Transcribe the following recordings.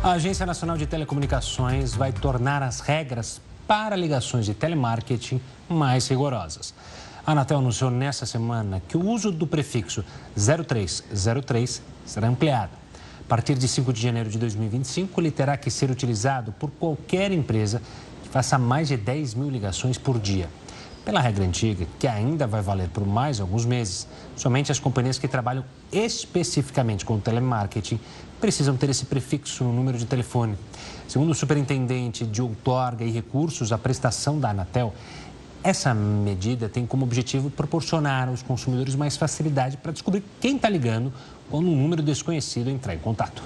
A Agência Nacional de Telecomunicações vai tornar as regras para ligações de telemarketing mais rigorosas. A Anatel anunciou nesta semana que o uso do prefixo 0303 será ampliado. A partir de 5 de janeiro de 2025, ele terá que ser utilizado por qualquer empresa que faça mais de 10 mil ligações por dia. Pela regra antiga, que ainda vai valer por mais alguns meses, somente as companhias que trabalham especificamente com telemarketing precisam ter esse prefixo no número de telefone. Segundo o superintendente de outorga e recursos à prestação da Anatel, essa medida tem como objetivo proporcionar aos consumidores mais facilidade para descobrir quem está ligando quando um número desconhecido entrar em contato.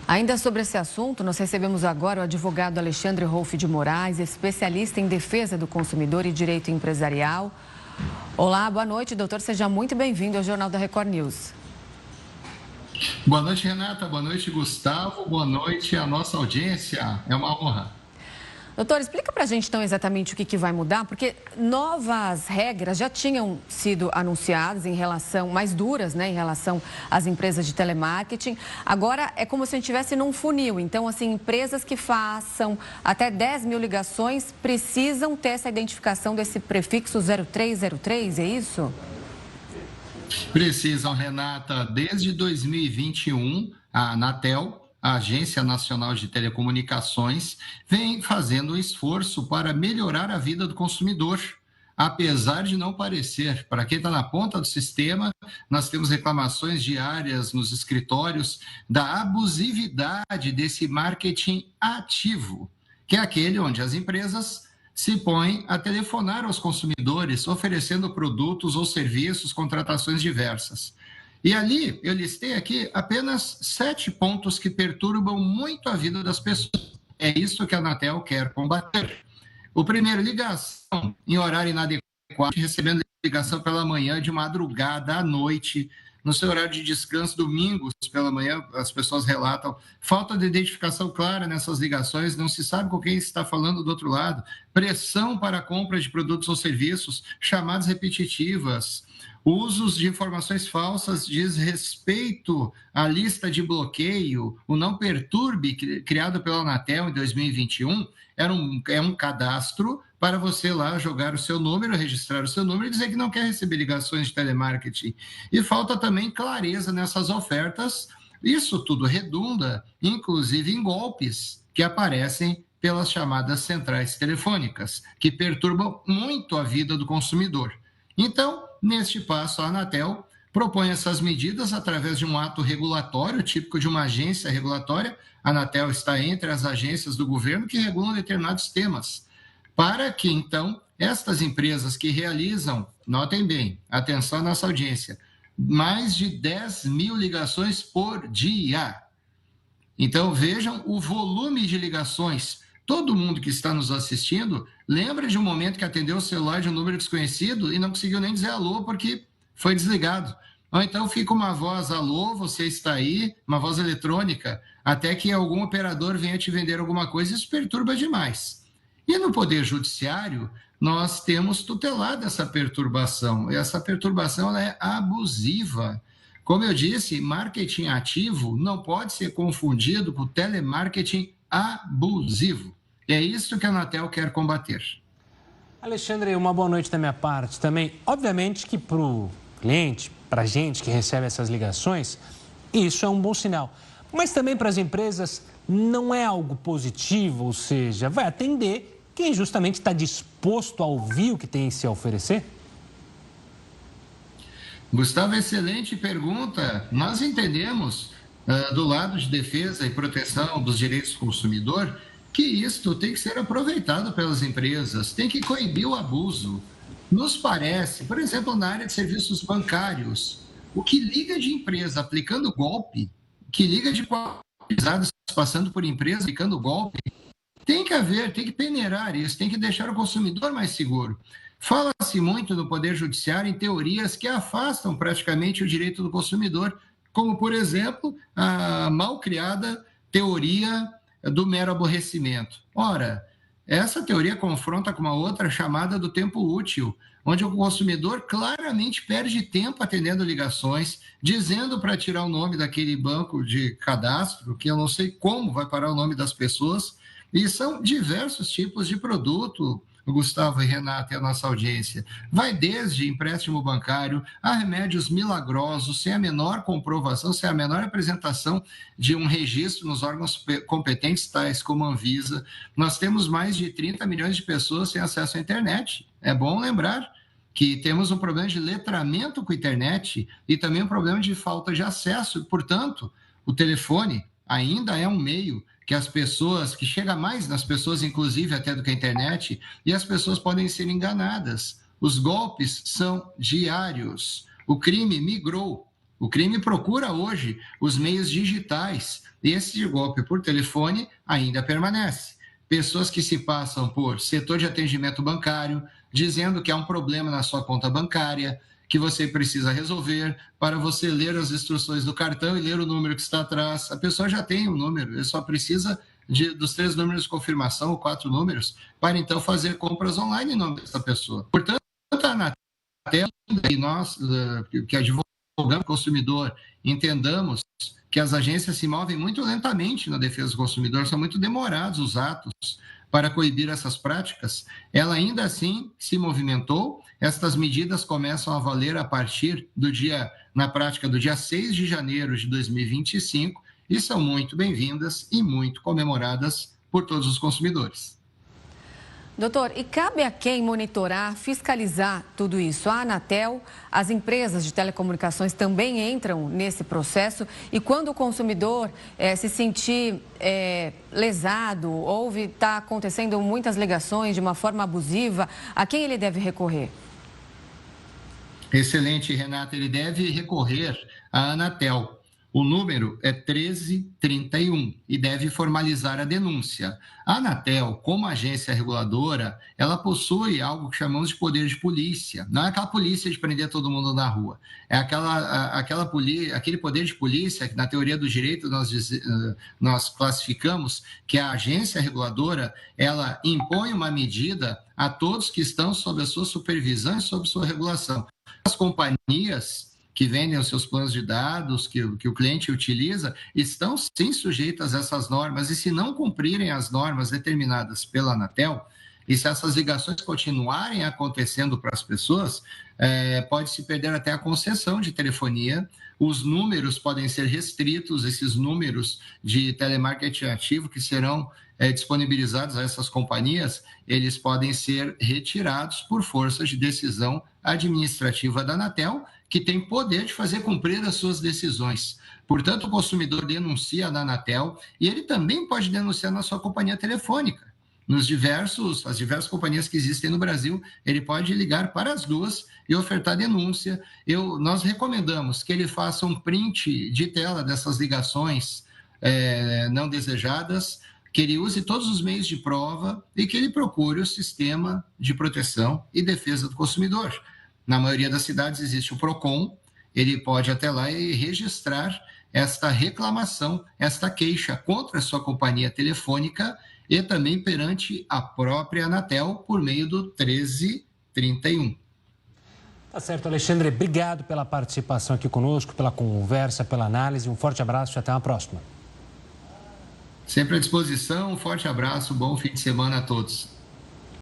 Ainda sobre esse assunto, nós recebemos agora o advogado Alexandre Rolfe de Moraes, especialista em defesa do consumidor e direito empresarial. Olá, boa noite, doutor. Seja muito bem-vindo ao Jornal da Record News. Boa noite, Renata. Boa noite, Gustavo. Boa noite à nossa audiência. É uma honra. Doutor, explica para a gente então exatamente o que vai mudar, porque novas regras já tinham sido anunciadas em relação, mais duras, né, em relação às empresas de telemarketing. Agora é como se a gente estivesse num funil. Então, assim, empresas que façam até 10 mil ligações precisam ter essa identificação desse prefixo 0303, é isso? Precisam, Renata. Desde 2021, a Anatel, a Agência Nacional de Telecomunicações, vem fazendo um esforço para melhorar a vida do consumidor. Apesar de não parecer, para quem está na ponta do sistema, nós temos reclamações diárias nos escritórios da abusividade desse marketing ativo, que é aquele onde as empresas se põem a telefonar aos consumidores, oferecendo produtos ou serviços, contratações diversas. E ali, eu listei aqui apenas 7 pontos que perturbam muito a vida das pessoas. É isso que a Anatel quer combater. O primeiro, ligação em horário inadequado, recebendo ligação pela manhã, de madrugada, à noite, no seu horário de descanso, domingos pela manhã, as pessoas relatam falta de identificação clara nessas ligações, não se sabe com quem está falando do outro lado, pressão para a compra de produtos ou serviços, chamadas repetitivas, usos de informações falsas, desrespeito à lista de bloqueio, o Não Perturbe, criado pela Anatel em 2021, é um cadastro para você lá jogar o seu número, registrar o seu número e dizer que não quer receber ligações de telemarketing. E falta também clareza nessas ofertas. Isso tudo redunda, inclusive, em golpes que aparecem pelas chamadas centrais telefônicas, que perturbam muito a vida do consumidor. Então, neste passo, a Anatel propõe essas medidas através de um ato regulatório, típico de uma agência regulatória. A Anatel está entre as agências do governo que regulam determinados temas, para que, então, estas empresas que realizam, notem bem, atenção à nossa audiência, mais de 10 mil ligações por dia. Então, vejam o volume de ligações. Todo mundo que está nos assistindo lembra de um momento que atendeu o celular de um número desconhecido e não conseguiu nem dizer alô porque foi desligado. Ou então fica uma voz, alô, você está aí, uma voz eletrônica, até que algum operador venha te vender alguma coisa. Isso perturba demais. E no Poder Judiciário, nós temos tutelado essa perturbação. Essa perturbação ela é abusiva. Como eu disse, marketing ativo não pode ser confundido com telemarketing abusivo. É isso que a Anatel quer combater. Alexandre, uma boa noite da minha parte também. Obviamente que para o cliente, para a gente que recebe essas ligações, isso é um bom sinal. Mas também para as empresas não é algo positivo, ou seja, vai atender quem justamente está disposto a ouvir o que tem se a oferecer? Gustavo, excelente pergunta. Nós entendemos, do lado de defesa e proteção dos direitos do consumidor, que isto tem que ser aproveitado pelas empresas, tem que coibir o abuso. Nos parece, por exemplo, na área de serviços bancários, o que liga de empresa aplicando golpe, que liga de qualificados passando por empresa aplicando golpe, tem que peneirar isso, tem que deixar o consumidor mais seguro. Fala-se muito no Poder Judiciário em teorias que afastam praticamente o direito do consumidor, como, por exemplo, a mal criada teoria do mero aborrecimento. Ora, essa teoria confronta com uma outra chamada do tempo útil, onde o consumidor claramente perde tempo atendendo ligações, dizendo para tirar o nome daquele banco de cadastro, que eu não sei como vai parar o nome das pessoas, e são diversos tipos de produto, Gustavo e Renata e a nossa audiência. Vai desde empréstimo bancário a remédios milagrosos, sem a menor comprovação, sem a menor apresentação de um registro nos órgãos competentes, tais como a Anvisa. Nós temos mais de 30 milhões de pessoas sem acesso à internet. É bom lembrar que temos um problema de letramento com a internet e também um problema de falta de acesso. Portanto, o telefone ainda é um meio que as pessoas, que chega mais nas pessoas, inclusive até do que a internet, e as pessoas podem ser enganadas. Os golpes são diários. O crime migrou. O crime procura hoje os meios digitais. E esse golpe por telefone ainda permanece. Pessoas que se passam por setor de atendimento bancário, dizendo que há um problema na sua conta bancária, que você precisa resolver, para você ler as instruções do cartão e ler o número que está atrás. A pessoa já tem um número, ele só precisa dos 3 números de confirmação ou 4 números, para então fazer compras online em nome dessa pessoa. Portanto, a Anatel e nós, que advogamos o consumidor, entendamos que as agências se movem muito lentamente na defesa do consumidor, são muito demorados os atos para coibir essas práticas. Ela ainda assim se movimentou. Estas medidas começam a valer a partir do dia, na prática, do dia 6 de janeiro de 2025 e são muito bem-vindas e muito comemoradas por todos os consumidores. Doutor, e cabe a quem monitorar, fiscalizar tudo isso? A Anatel, as empresas de telecomunicações também entram nesse processo e quando o consumidor se sentir lesado ou está acontecendo muitas ligações de uma forma abusiva, a quem ele deve recorrer? Excelente, Renata. Ele deve recorrer à Anatel. O número é 1331 e deve formalizar a denúncia. A Anatel, como agência reguladora, ela possui algo que chamamos de poder de polícia. Não é aquela polícia de prender todo mundo na rua. É aquele poder de polícia que, na teoria do direito, nós classificamos que a agência reguladora, ela impõe uma medida a todos que estão sob a sua supervisão e sob sua regulação. As companhias que vendem os seus planos de dados, que o cliente utiliza, estão sim sujeitas a essas normas, e se não cumprirem as normas determinadas pela Anatel, e se essas ligações continuarem acontecendo para as pessoas, pode-se perder até a concessão de telefonia, os números podem ser restritos, esses números de telemarketing ativo que serão disponibilizados a essas companhias, eles podem ser retirados por força de decisão administrativa da Anatel, que tem poder de fazer cumprir as suas decisões. Portanto, o consumidor denuncia na Anatel e ele também pode denunciar na sua companhia telefônica. As diversas companhias que existem no Brasil, ele pode ligar para as duas e ofertar denúncia. Nós recomendamos que ele faça um print de tela dessas ligações não desejadas, que ele use todos os meios de prova e que ele procure o sistema de proteção e defesa do consumidor. Na maioria das cidades existe o PROCON, ele pode até lá e registrar esta reclamação, esta queixa contra a sua companhia telefônica e também perante a própria Anatel por meio do 1331. Tá certo, Alexandre. Obrigado pela participação aqui conosco, pela conversa, pela análise. Um forte abraço e até uma próxima. Sempre à disposição, um forte abraço, bom fim de semana a todos.